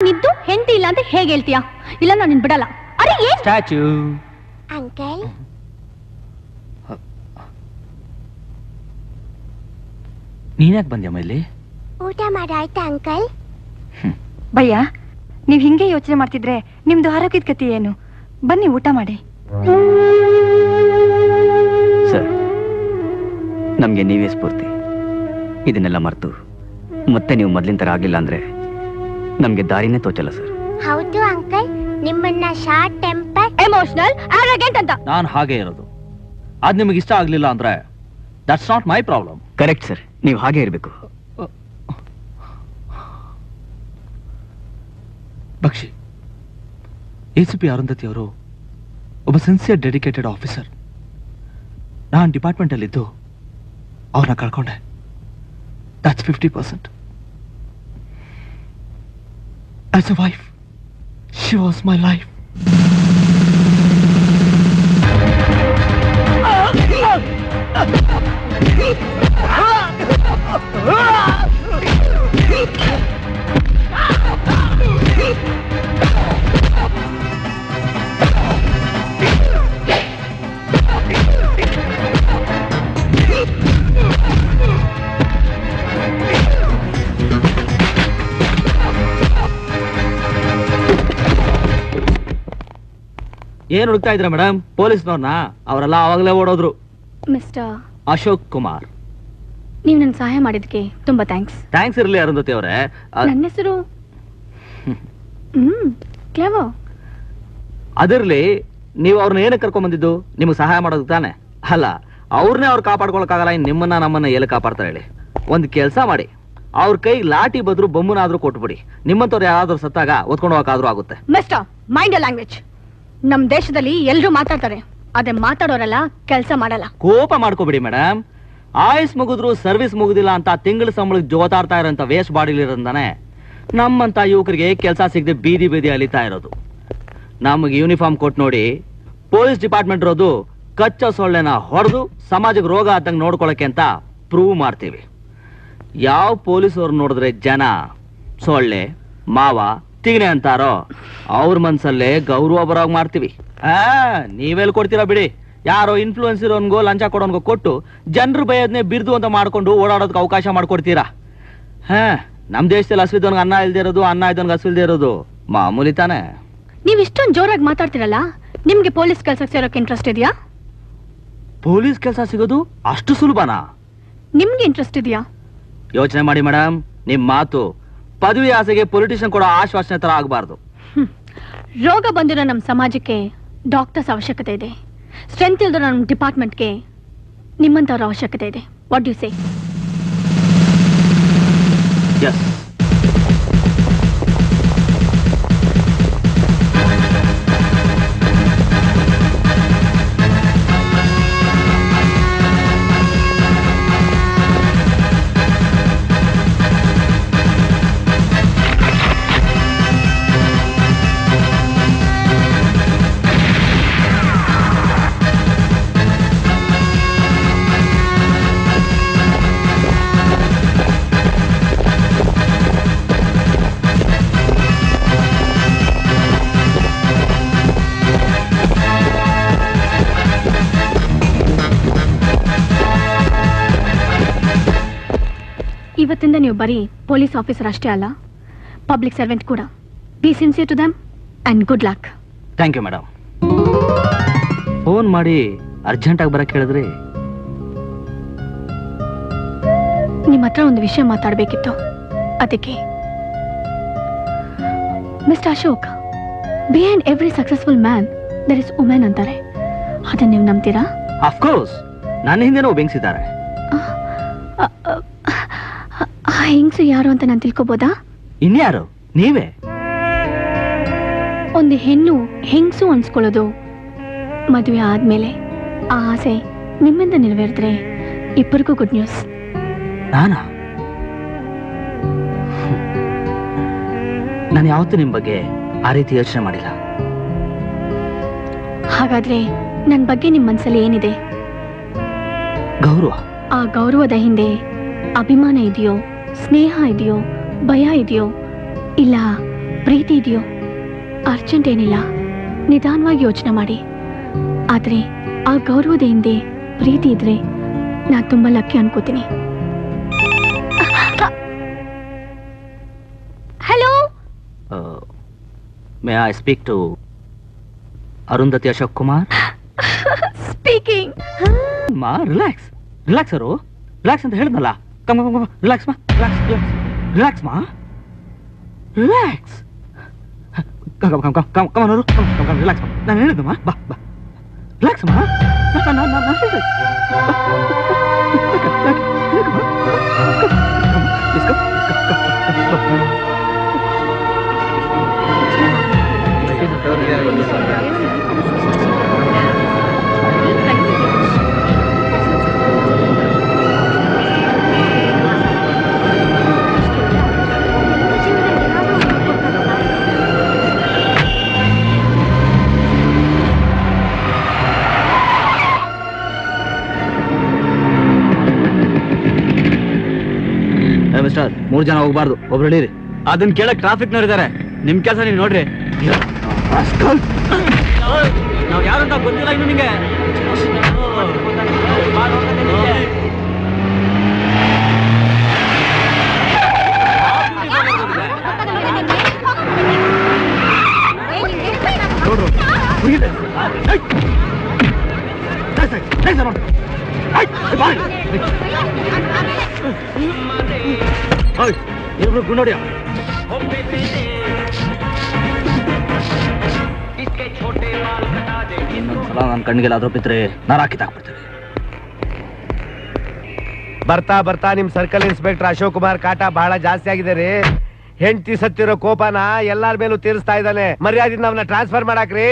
ನಾನಿದ್ದು ಹೆಂಡತಿ ಇಲ್ಲ ಅಂತ ಹೇಗೆ ಹೇಳ್ತೀಯಾ? ಇಲ್ಲ ನಾನು ನಿನ್ ಬಿಡಲ್ಲ. ಅರೆ ಏನ್ ಸ್ಟ್ಯಾಚ್ಯೂ ಅಂಕಲ್ ನೀನ್ಯಾಕೆ ಬಂದ್ಯಮ್ಮ ಇಲ್ಲಿ? ಊಟ ಮಾಡಾಯ್ತಾ ಅಂಕಲ್? ಭಯ್ಯ, ನೀವ್ ಹಿಂಗೆ ಯೋಚನೆ ಮಾಡ್ತಿದ್ರೆ ನಿಮ್ದು ಆರೋಗ್ಯದ ಗತಿ ಏನು? ಬನ್ನಿ ಊಟ ಮಾಡಿ. ಸರ್, ನಮ್ಗೆ ನೀವೇ ಸ್ಫೂರ್ತಿ. ಇದನ್ನೆಲ್ಲ ಮರ್ತು ಮತ್ತೆ ನೀವು ಮೊದ್ಲಿನ ತರ ಆಗ್ಲಿಲ್ಲ ಅಂದ್ರೆ ನಮ್ಗೆ ದಾರಿನೇ ತೋಚಲ್ಲ ಸರ್. ಹೌದು ಅಂಕಲ್, ನಿಮ್ಮನ್ನ ಶಾರ್ಟ್ ಟೆಂಪರ್, ಎಮೋಷನಲ್, ಆರೋಗ್ಯಂಟ್ ಅಂತ. ನಾನು ಹಾಗೆ ಇರೋದು. ಅದ್ ನಿಮಗೆ ಇಷ್ಟ ಆಗ್ಲಿಲ್ಲ ಅಂದ್ರೆ that's not my problem. Correct sir, ನೀವು ಹಾಗೆ ಇರಬೇಕು. ಬಕ್ಷಿ, ACP ಅರುಂಧತಿ ಅವರು ಒಬ್ಬ ಸಿನ್ಸಿಯರ್ ಡೆಡಿಕೇಟೆಡ್ ಆಫೀಸರ್. ನಾನು ಡಿಪಾರ್ಟ್ಮೆಂಟ್ ಅಲ್ಲಿದ್ದು ಅವ್ರನ್ನ ಕಳ್ಕೊಂಡೆ. That's 50%. As a wife, she was my life. ಏನ್ ಹುಡುಕ್ತಾ ಇದ್ರ ಮೇಡಮ್? ಪೊಲೀಸ್ನವ್ರನ್ನ? ಅವರೆಲ್ಲ ಆವಾಗಲೇ ಓಡೋದ್ರು. ಮಿಸ್ಟರ್ ಅಶೋಕ್ ಕುಮಾರ್, ನೀವು ನನ್ ಸಹಾಯ ಮಾಡಿದ್ಕೆ ತುಂಬಾ ಥ್ಯಾಂಕ್ಸ್. ಥ್ಯಾಂಕ್ಸ್ ಇರ್ಲಿ ಅರುಂಧತಿ ಅವರೇ. ನನ್ನ ಹೆಸರು ಕ್ಲೇವೋ. ಅದಿರ್ಲಿ, ನೀವು ಅವ್ರನ್ನ ಏನಕ್ಕೆ ಕರ್ಕೊಂಡ್ ಬಂದಿದ್ದು? ನಿಮಗೆ ಸಹಾಯ ಮಾಡೋದು ತಾನೆ? ಅಲ್ಲ, ಅವ್ರನ್ನೇ ಅವ್ರು ಕಾಪಾಡ್ಕೊಳಕ್ಕಾಗಲ್ಲ, ನಿಮ್ಮನ್ನ ನಮ್ಮನ್ನ ಎಲ್ಲಿ ಕಾಪಾಡ್ತಾರೆ ಹೇಳಿ? ಒಂದ್ ಕೆಲ್ಸ ಮಾಡಿ, ಅವ್ರ ಕೈಗೆ ಲಾಠಿ ಬದ್ರು ಬೊಮ್ಮನಾದ್ರೂ ಕೊಟ್ಬಿಡಿ. ನಿಮ್ಮಂತವ್ರು ಯಾರಾದ್ರೂ ಸತ್ತಾಗ ಒತ್ಕೊಂಡು ಹೋಗಕ್ಕಾದ್ರೂ ಆಗುತ್ತೆ. ಮಿಸ್ಟರ್ ಮೈಂಡ್ ಯ ಲ್ಯಾಂಗ್ವೇಜ್. ನಮ್ ದೇಶದಲ್ಲಿ ಎಲ್ರೂ ಮಾತಾಡ್ತಾರೆ, ಅದೇ ಮಾತಾಡೋರಲ್ಲ ಕೆಲಸ ಮಾಡಲ್ಲ. ಕೋಪ ಮಾಡ್ಕೋಬಿಡಿ ಮೇಡಮ್. ಆಯುಸ್ ಮುಗಿದ್ರು ಸರ್ವಿಸ್ ಮುಗುದಿಲ್ಲ ಅಂತ ತಿಂಗಳ ಸಂಬಳಕ್ಕೆ ಜೋತಾಡ್ತಾ ಇರೋಂತ ವೇಸ್ಟ್ ಬಾಡಿಲಿರೋದಾನೆ ನಮ್ಮಂತ ಯುವಕರಿಗೆ ಕೆಲಸ ಸಿಗದೆ ಬೀದಿ ಬೀದಿ ಅಲಿತಾ ಇರೋದು. ನಮಗೆ ಯೂನಿಫಾರ್ಮ್ ಕೊಟ್ಟು ನೋಡಿ, ಪೊಲೀಸ್ ಡಿಪಾರ್ಟ್ಮೆಂಟ್ ಇರೋದು ಕಚ್ಚಾ ಸೊಳ್ಳೆನ ಹೊಡೆದು ಸಮಾಜಕ್ಕೆ ರೋಗ ಆದಂಗೆ ನೋಡ್ಕೊಳಕ್ಕೆ ಅಂತ ಪ್ರೂವ್ ಮಾಡ್ತೀವಿ. ಯಾವ ಪೊಲೀಸವ್ರು ನೋಡಿದ್ರೆ ಜನ ಸೊಳ್ಳೆ ಮಾವ ತಿಗಣೆ ಅಂತಾರೋ ಅವ್ರ ಮನ್ಸಲ್ಲೇ ಗೌರವ ಬರೋಗ್ ಮಾಡ್ತೀವಿ. ನೀವೆಲ್ಲಿ ಕೊಡ್ತೀರಾ ಬಿಡಿ. ಯಾರೋ ಇನ್ಫ್ಲೂಯೆನ್ಸ್ ಇರೋನ್ಗೋ ಲಂಚ ಕೊಡೋನ್ಗೋ ಕೊಟ್ಟು ಜನರು ಭಯದ್ನೇ ಬಿರ್ದು ಅಂತ ಮಾಡ್ಕೊಂಡು ಓಡಾಡೋದಕ್ಕೆ ಅವಕಾಶ ಮಾಡ್ಕೊಡ್ತೀರಾ? ನಮ್ ದೇಶದಲ್ಲಿ ಹಸಿದವನ್ಗೆ ಅನ್ನ ಇಲ್ದೇ ಇರೋದು, ಅನ್ನ ಇದ್ದವನ್ಗೆ ಹಸಿಲ್ದೇ ಇರೋದು ಮಾಮೂಲಿ ತಾನೆ. ನೀವ್ ಇಷ್ಟೊಂದು ಜೋರಾಗಿ ಮಾತಾಡ್ತಿರಲ್ಲ, ನಿಮ್ಗೆ ಪೊಲೀಸ್ ಕೆಲ್ಸಕ್ಕೆ ಸೇರೋಕೆ ಇಂಟ್ರೆಸ್ಟ್ ಇದೆಯಾ? ಪೊಲೀಸ್ ಕೆಲಸ ಸಿಗೋದು ಅಷ್ಟು ಸುಲಭನಾ? ನಿಮ್ಗೆ ಇಂಟ್ರೆಸ್ಟ್ ಇದೆಯಾ? ಯೋಚನೆ ಮಾಡಿ ಮೇಡಮ್, ನಿಮ್ ಮಾತು ಪದವಿ ಆಸೆಗೆ ಪೊಲಿಟಿಷಿಯನ್ ಕೊಡೋ ಆಶ್ವಾಸನೆ ತರ ಆಗಬಾರ್ದು. ರೋಗ ಬಂದಿರೋ ನಮ್ಮ ಸಮಾಜಕ್ಕೆ ಡಾಕ್ಟರ್ಸ್ ಅವಶ್ಯಕತೆ ಇದೆ. ಸ್ಟ್ರೆಂತ್ ಇಲ್ದಿರೋ ನಮ್ಮ ಡಿಪಾರ್ಟ್ಮೆಂಟ್ಗೆ ನಿಮ್ಮಂತವ್ರ ಅವಶ್ಯಕತೆ ಇದೆ. What do you say? Yes. ಇವತ್ತಿಂದ ನೀವು ಬರೀ ಪೊಲೀಸ್ ಆಫೀಸರ್ ಅಷ್ಟೇ ಅಲ್ಲ, ಪಬ್ಲಿಕ್ ಸರ್ವೆಂಟ್ ಕೂಡ. Be sincere to them and good luck. Thank you madam. Phone ಮಾಡಿ ಅರ್ಜೆಂಟ್ ಆಗಿ ಬರಕ್ಕೆ ಹೇಳಿದ್ರಿ. ನಿಮ್ಮ ಹತ್ರ ಒಂದು ವಿಷಯ ಮಾತಾಡಬೇಕಿತ್ತು, ಅದಕ್ಕೆ. Mister Ashok, behind every successful man there is women ಅಂತಾರೆ. ಅದನ್ನ ನೀವು ನಂಬ್ತೀರಾ? ಆಫ್ ಕೋರ್ಸ್, ನನ್ನ ಹಿಂದೆನೂ ಬೆಂಗ್ಸಿದ್ದಾರೆ. ಆ ಹೆಂಗ್ಸು ಯಾರು ಅಂತ ನಾನು ತಿಳ್ಕೊಬೋದಾ? ಇನ್ಯಾರು? ನೀವೇ. ಒಂದು ಹೆಣ್ಣು ಹೆಂಗ್ಸು ಅನ್ಸ್ಕೊಳ್ಳೋದು ಮದುವೆ ಆದ್ಮೇಲೆ. ಆ ಆಸೆ ನಿಮ್ಮಿಂದ ನೆರವೇರಿದ್ರೆ ಇಬ್ಬರಿಗೂ ಗುಡ್ ನ್ಯೂಸ್. ನಾನಾ? ನಾನು ಯಾವತ್ತೂ ನಿಮ್ ಬಗ್ಗೆ ಆ ರೀತಿ ಯೋಚನೆ ಮಾಡಿಲ್ಲ. ಹಾಗಾದ್ರೆ ನನ್ನ ಬಗ್ಗೆ ನಿಮ್ಮ ಮನಸ್ಸಲ್ಲಿ ಏನಿದೆ? ಗೌರವ. ಆ ಗೌರವದ ಹಿಂದೆ ಅಭಿಮಾನ ಇದೆಯೋ, ಸ್ನೇಹ ಇದೆಯೋ, ಭಯ ಇದೆಯೋ, ಇಲ್ಲ ಪ್ರೀತಿ ಇದೆಯೋ ಅರ್ಜೆಂಟ್ ಏನಿಲ್ಲ, ನಿಧಾನವಾಗಿ ಯೋಚನೆ ಮಾಡಿ. ಆದ್ರೆ ಆ ಗೌರವದ ಹಿಂದೆ ಪ್ರೀತಿ ಇದ್ರೆ ನಾನು ತುಂಬಾ ಲಕ್ಕಿ ಅನ್ಕೋತೀನಿ. Hello, may I speak to Arundhati Ashok Kumar? Speaking. Relax relax ಅವರು ರಿಲ್ಯಾಕ್ಸ್ ಅಂತ ಹೇಳಿದ್ನಲ್ಲ. ಕಮ್ ಕಮ್ ರಿಲ್ಯಾಕ್ಸ್ ಮಾ, ರಿಲ್ಯಾಕ್ಸ್ ರಿಲ್ಯಾಕ್ಸ್ ಮಾ, ರಿಲ್ಯಾಕ್ಸ್. ಕಮನವರು ರಿಲ್ಯಾಕ್ಸ್ ಮಾ. ನಾನು ಹೇಳಿದ್ದಮ್ಮ, ಬಾ ಬಾ ರಿಲ್ಯಾಕ್ಸ್ ಮಾ. ನಾನು ಹೇಳಿದೆ ಮಿಸ್ಟರ್, 3 ಜನ ಹೋಗ್ಬಾರ್ದು, ಒಬ್ರು ಇಳೀರಿ. ಅದನ್ನ ಕೇಳಕ್ ಟ್ರಾಫಿಕ್ನವ್ರು ಇದಾರೆ. ನಿಮ್ ಕೆಲಸ ನೀವು ನೋಡ್ರಿ. ನಾವ್ ಯಾರಂತ ಗೊತ್ತಿಲ್ಲ ಇನ್ನು ನಿಂಗೆ. ಇಬ್ರು ಗುಂಡೋಡಿಯ. ಇನ್ನೊಂದ್ಸಲ ನನ್ನ ಕಣ್ಣಿಗೆಲ್ಲ ಅದ್ರ ಬಿದ್ರೆ ನಾನು ಹಾಕಿದಾಕ್ಬಿಡ್ತೇವೆ. ಬರ್ತಾ ಬರ್ತಾ ನಿಮ್ ಸರ್ಕಲ್ ಇನ್ಸ್ಪೆಕ್ಟರ್ ಅಶೋಕ್ ಕುಮಾರ್ ಕಾಟ ಬಹಳ ಜಾಸ್ತಿ ಆಗಿದೆ ರೀ. ಹೆಂಡತಿ ಸತ್ತಿರೋ ಕೋಪನ ಎಲ್ಲಾರ ಮೇಲೂ ತೀರಿಸ್ತಾ ಇದ್ದಾನೆ. ಮರ್ಯಾದಿಂದ ಅವನ್ನ ಟ್ರಾನ್ಸ್ಫರ್ ಮಾಡಾಕ್ರಿ.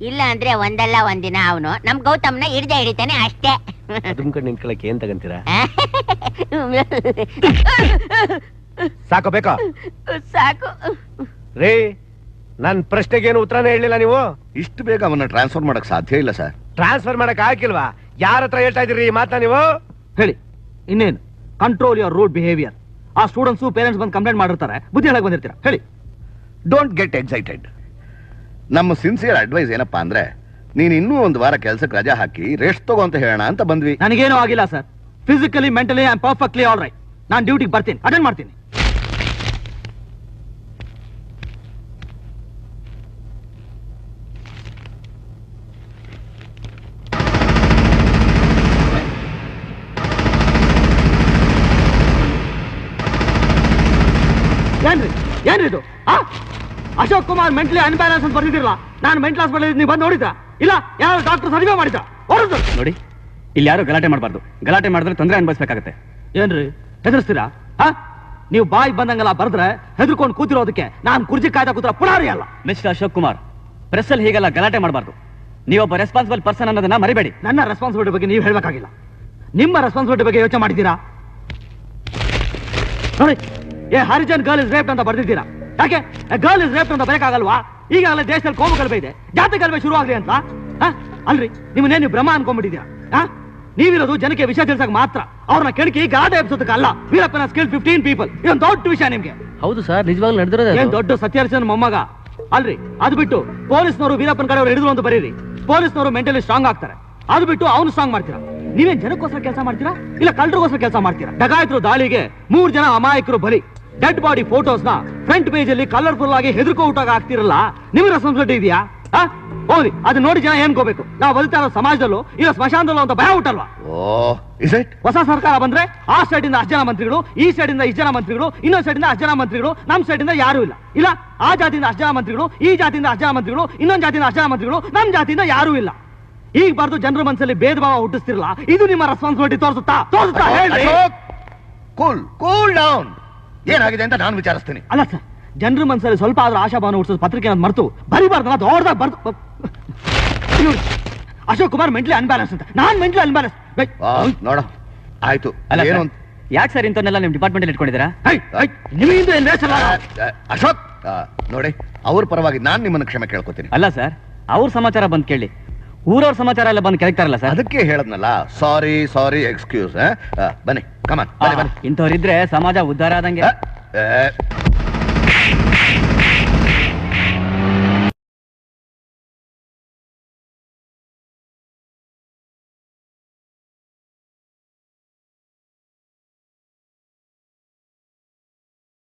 ಇಲ್ಲ ಅಂದ್ರೆ ಒಂದಲ್ಲ ಒಂದಿನ ಅವನು ನಮ್ ಗೌತಮ್ನ ಹಿಡ್ದೆ ಹಿಡಿತಾನೆ ಅಷ್ಟೇ. ಅದುಮ್ಕಂಡ್ ನಿಂತ್ಕೊಳಕ್ ಏನ್ ತಗಂತೀರಾ? ಸಾಕು ಬೇಕೋ? ಸಾಕು ರೀ, ನನ್ ಪ್ರಶ್ನೆಗೇನು ಉತ್ತರನೇ ಹೇಳಿಲ್ಲ ನೀವು. ಇಷ್ಟು ಬೇಗ ಅವನ್ನ ಟ್ರಾನ್ಸ್ಫರ್ ಮಾಡಕ್ ಸಾಧ್ಯ ಇಲ್ಲ ಸರ್. ಟ್ರಾನ್ಸ್ಫರ್ ಮಾಡಕ್ ಆಗಿಲ್ವಾ? ಯಾರ ಹತ್ರ ಹೇಳ್ತಾ ಇದೀರಿ ಈ ಮಾತನ್ನ ನೀವು? ಹೇಳಿ ಇನ್ನೇನು. Control your rude behaviour. ಆ ಸ್ಟೂಡೆಂಟ್ಸ್ ಪೇರೆಂಟ್ಸ್ ಬಂದು ಕಂಪ್ಲೇಂಟ್ ಮಾಡಿರ್ತಾರೆ, ಬುದ್ಧಿ ಹೇಳಕ್ ಬಂದಿರ್ತೀರಾ? ಹೇಳಿ. Don't get excited. ನಮ್ಮ ಸಿನ್ಸಿಯರ್ ಅಡ್ವೈಸ್ ಏನಪ್ಪಾ ಅಂದ್ರೆ, ನೀನ್ ಇನ್ನೂ 1 ವಾರ ಕೆಲ್ಸಕ್ಕೆ ರಜಾ ಹಾಕಿ ರೆಸ್ಟ್ ತಗೋ ಅಂತ ಹೇಳೋಣ ಅಂತ ಬಂದ್ವಿ. ನನಗೇನು ಆಗಿಲ್ಲ sir. Physically mentally I am perfectly all right. ನಾನು ಡ್ಯೂಟಿಗೆ ಬರ್ತೀನಿ, ಅಟೆಂಡ್ ಮಾಡ್ತೀನಿ. ಏನ್ರಿದು? ಅಶೋಕ್ ಕುಮಾರ್ ಮೆಂಟಲಿ ಅನ್ಬ್ಯಾಲೆನ್ಸ್ ಅಂತ ಬರ್ತಿದ್ದಿರಲ್ಲ. ನಾನು ಮೆಂಟಲ್ ಹಾಸ್ಪಿಟಲ್ ನೀವು ಬಂದು ನೋಡಿದ್ರಾ? ಇಲ್ಲ ಯಾರು ಡಾಕ್ಟರ್ ಸರ್ವೆ ಮಾಡಿದ್ರಾ? ನೋಡಿ, ಇಲ್ಲಿ ಯಾರು ಗಲಾಟೆ ಮಾಡಬಾರ್ದು. ಗಲಾಟೆ ಮಾಡಿದ್ರೆ ತೊಂದರೆ ಅನುಭವಿಸಬೇಕಾಗುತ್ತೆ. ಏನ್ರಿ ಹೆದರ್ಸ್ತೀರಾ? ನೀವು ಬಾಯಿ ಬಂದಂಗೆಲ್ಲ ಬರೆದ್ರೆ ಹೆದರ್ಕೊಂಡು ಕೂತಿರೋದಕ್ಕೆ ನಾನು ಕುರ್ಚಿ ಕಾಯ್ದ ಕೂತ್ರ ಪುನಾರಿ ಅಲ್ಲ. ಮಿಸ್ಟರ್ ಅಶೋಕ್ ಕುಮಾರ್, ಪ್ರೆಸ್ ಅಲ್ಲಿ ಹೀಗೆಲ್ಲ ಗಲಾಟೆ ಮಾಡಬಾರ್ದು. ನೀವೊಬ್ಬ ರೆಸ್ಪಾನ್ಸಿಬಲ್ ಪರ್ಸನ್ ಅನ್ನೋದನ್ನ ಮರಿಬೇಡಿ. ನನ್ನ ರೆಸ್ಪಾನ್ಸಿಬಿಲಿಟಿ ಬಗ್ಗೆ ನೀವು ಹೇಳಬೇಕಾಗಿಲ್ಲ. ನಿಮ್ಮ ರೆಸ್ಪಾನ್ಸಿಬಿಲಿಟಿ ಬಗ್ಗೆ ಯೋಚನೆ ಮಾಡಿದ್ದೀರಾ? ನೋಡಿ, ಏ ಹರಿಜನ್ ಗರ್ಲ್ ಇಸ್ ರೇಪ್ ಅಂತ ಬರ್ದಿದ್ದೀರಾ. ಯಾಕೆ ಗರ್ಲ್ ಇಸ್ ರೇಪ್ ಅಂತ ಬರಕಾಗಲ್ವಾ? ಈಗಾಗಲೇ ದೇಶದಲ್ಲಿ ಕೋಮು ಗಲಭೆ ಇದೆ, ಜಾತಿ ಗಲಭೆ ಶುರು ಆಗಲಿ ಅಂತ. ಅಲ್ರಿ, ನಿಮ್ಮನ್ನೇ ನೀವು ಭ್ರಮ ಅನ್ಕೊಂಡ್ಬಿಟ್ಟಿದ್ದೀರಾ? ನೀವಿರೋದು ಜನಕ್ಕೆ ವಿಷಯ ತಿಳಿಸಕ್ ಮಾತ್ರ, ಅವ್ರನ್ನ ಕೆಣಕಿ ಗಾದೆ ಎಬ್ಸೋದಕ್ಕೆ ಅಲ್ಲ. ವೀರಪ್ಪನ ಸ್ಕಿಲ್ 15 ಪೀಪಲ್. ಇದೊಂದು ದೊಡ್ಡ ವಿಷಯ ನಿಮ್ಗೆ. ಹೌದು ಸರ್, ನಿಜವಾಗ್ಲೂ ನಡೆದಿರೋದು. ಏನ್ ದೊಡ್ಡ ಸತ್ಯಹರಿಸನ್ ಮೊಮ್ಮಗ ಅಲ್ರಿ. ಅದು ಬಿಟ್ಟು ಪೊಲೀಸ್ನವರು ವೀರಪ್ಪನ ಕಡೆ ಅವ್ರು ಹಿಡಿದ್ರು ಅಂತ ಬರೀರಿ. ಪೊಲೀಸ್ನವರು ಮೆಂಟಲಿ ಸ್ಟ್ರಾಂಗ್ ಆಗ್ತಾರೆ. ಅದು ಬಿಟ್ಟು ಅವನು ಸ್ಟ್ರಾಂಗ್ ಮಾಡ್ತೀರಾ? ನೀವೇನ್ ಜನಕ್ಕೋಸ್ಕರ ಕೆಲಸ ಮಾಡ್ತೀರಾ ಇಲ್ಲ ಕಳ್ಳರಿಗೋಸ್ಕರ ಕೆಲಸ ಮಾಡ್ತೀರಾ? ಡಕಾಯಿತರು ದಾಳಿಗೆ 3 ಜನ ಅಮಾಯಕರು ಬಲಿ. ಡೆಡ್ ಬಾಡಿ ಫೋಟೋಸ್ ನ ಫ್ರಂಟ್ ಪೇಜ್ ಅಲ್ಲಿ ಕಲರ್ಫುಲ್ ಆಗಿ ಹೆದರ್ಕೋ ಊಟಾಗ ಆಗ್ತಿರಲ್ಲ. ನಿಮ್ಗೆ ರೆಸ್ಪಾನ್ಸಿಬಿಲಿಟಿ ಇದೆಯಾ? ಹೋಗ್ಲಿ, ಅದನ್ನ ನೋಡಿ ಜನ ಏನ್ ಕೋಬೇಕು? ನಾವು ಬದುಕ್ತಾ ಇರೋ ಸಮಾಜದಲ್ಲೂ ಇಲ್ಲ ಸ್ಮಶಾನದಲ್ಲೂ ಅಂತ ಭಯ ಹುಟ್ಟಲ್ವಾ? ಹೊಸ ಸರ್ಕಾರ ಬಂದ್ರೆ ಆ ಸೈಡ್ ಇಂದ 10 ಜನ ಮಂತ್ರಿಗಳು, ಈ ಸೈಡ್ ಇಂದ 10 ಜನ ಮಂತ್ರಿಗಳು, ಇನ್ನೊಂದ್ ಸೈಡ್ ಇಂದ 10 ಜನ ಮಂತ್ರಿಗಳು, ನಮ್ ಸೈಡ್ ಇಂದ ಯಾರು ಇಲ್ಲ. ಇಲ್ಲ ಆ ಜಾತಿಯಿಂದ 10 ಜನ ಮಂತ್ರಿಗಳು, ಈ ಜಾತಿಯಿಂದ 10 ಜನ ಮಂತ್ರಿಗಳು, ಇನ್ನೊಂದ್ ಜಾತಿಯಿಂದ 10 ಜನ ಮಂತ್ರಿಗಳು, ನಮ್ ಜಾತಿಯಿಂದ ಯಾರು ಇಲ್ಲ. ಈಗ ಬರ್ದು ಜನರ ಮನಸ್ಸಲ್ಲಿ ಭೇದ ಭಾವ ಹುಟ್ಟಿಸ್ತಿರಲ್ಲ. ಇದು ನಿಮ್ಮ ರೆಸ್ಪಾನ್ಸಿಬಿಲಿಟಿ ತೋರಿಸುತ್ತಾ? Cool cool down. ಏನಾಗಿದೆ ಅಂತ ನಾನು ವಿಚಾರಿಸ್ತೀನಿ. ಅಲ್ಲ ಸರ್, ಜನರ ಮನಸ್ಸಲ್ಲಿ ಸ್ವಲ್ಪ ಆದ್ರೂ ಆಶಾಭಾವನೆ ಹುಟ್ಟಿಸೋದು ಪತ್ರಿಕೆ ಮರೆತು ಬರಿಬಾರ್ದು. ದೊಡ್ಡದಾಗ ಬರ್ದು ಅಶೋಕ್ ಕುಮಾರ್ ಮೆಂಟಲಿ ಅನ್ಬ್ಯಾಲೆನ್ಸ್ ಅಂತ. ನಾನ್ ಮೆಂಟಲಿ ಅನ್ಬ್ಯಾಲೆನ್ಸ್ ನೋಡ ಆಯ್ತು. ಅಲ್ಲ ಯಾಕೆ ಸರ್ ಇಂಥವನ್ನೆಲ್ಲ ನಿಮ್ ಡಿಪಾರ್ಟ್ಮೆಂಟ್ ಅಲ್ಲಿ ಇಟ್ಕೊಂಡಿದ್ದೀರಾ? ನಿಮ್ಮಿಂದ ಏನ್ ಅಶೋಕ್ ನೋಡಿ, ಅವ್ರ ಪರವಾಗಿ ನಾನ್ ನಿಮ್ಮನ್ನ ಕ್ಷಮೆ ಕೇಳ್ಕೊತೀನಿ. ಅಲ್ಲ ಸರ್, ಅವ್ರ ಸಮಾಚಾರ ಬಂದ್ ಕೇಳಿ, ಊರವ್ರ ಸಮಾಚಾರ ಎಲ್ಲ ಬಂದು ಕೆಳಗ್ತಾರಲ್ಲ ಸರ್. ಅದಕ್ಕೆ ಹೇಳದ್ನಲ್ಲ, ಸಾರಿ ಸಾರಿ ಎಕ್ಸ್ಕ್ಯೂಸ್. ಬನ್ನಿ, ಕಮಾನ್ ಬನ್ನಿ. ಇಂಥವ್ರಿದ್ರೆ ಸಮಾಜ ಉದ್ಧಾರ ಆದಂಗೆ.